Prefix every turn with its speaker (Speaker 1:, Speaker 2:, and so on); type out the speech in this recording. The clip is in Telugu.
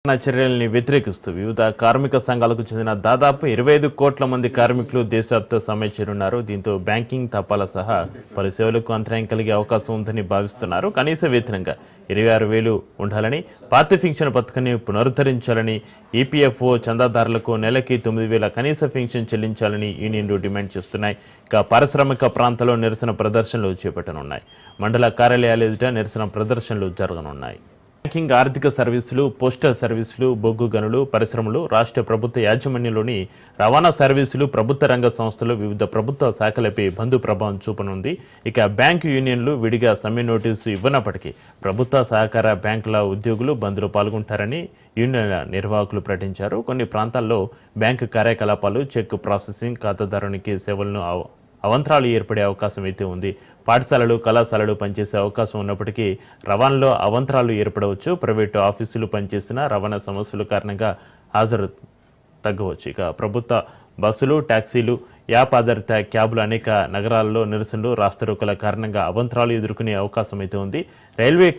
Speaker 1: చర్యల్ని వ్యతిరేకిస్తూ వివిధ కార్మిక సంఘాలకు చెందిన దాదాపు 25 కోట్ల మంది కార్మికులు దేశవ్యాప్త సమ్మె చేరున్నారు. దీంతో బ్యాంకింగ్ తపాలా సహా పలు సేవలకు అంతరాయం కలిగే అవకాశం ఉందని భావిస్తున్నారు. కనీస వేతనంగా 26,000 ఉండాలని, పాత పెన్షన్ పథకాన్ని పునరుద్ధరించాలని, ఈపీఎఫ్ఓ చందాదారులకు నెలకి 9,000 కనీస పెన్షన్ చెల్లించాలని యూనియన్లు డిమాండ్ చేస్తున్నాయి. ఇక పారిశ్రామిక ప్రాంతాల్లో నిరసన ప్రదర్శనలు చేపట్టనున్నాయి. మండల కార్యాలయాల ఎదుట నిరసన ప్రదర్శనలు జరగనున్నాయి. బ్యాంకింగ్, ఆర్థిక సర్వీసులు, పోస్టల్ సర్వీసులు, బొగ్గు గనులు, పరిశ్రమలు, రాష్ట్ర ప్రభుత్వ యాజమాన్యంలోని రవాణా సర్వీసులు, ప్రభుత్వ రంగ సంస్థలు, వివిధ ప్రభుత్వ శాఖలపై బంద్ ప్రభావం చూపనుంది. ఇక బ్యాంకు యూనియన్లు విడిగా సమ్మె నోటీసు ఇవ్వనప్పటికీ ప్రభుత్వ సహకార బ్యాంకుల ఉద్యోగులు బంద్లో పాల్గొంటారని యూనియన్ల నిర్వాహకులు ప్రకటించారు. కొన్ని ప్రాంతాల్లో బ్యాంకు కార్యకలాపాలు, చెక్ ప్రాసెసింగ్, ఖాతాదారునికి సేవలను అవంతరాలు ఏర్పడే అవకాశం అయితే ఉంది. పాఠశాలలు, కళాశాలలు పనిచేసే అవకాశం ఉన్నప్పటికీ రవాణాలో అవంతరాలు ఏర్పడవచ్చు. ప్రైవేటు ఆఫీసులు పనిచేసిన రవాణా సమస్యల కారణంగా హాజరు తగ్గవచ్చు. ఇక ప్రభుత్వ బస్సులు, టాక్సీలు, యాప్ ఆధారిత క్యాబ్లు అనేక నగరాల్లో నిరసనలు, రాస్తారోకోల కారణంగా అవంతరాలు ఎదుర్కొనే అవకాశం అయితే ఉంది. రైల్వే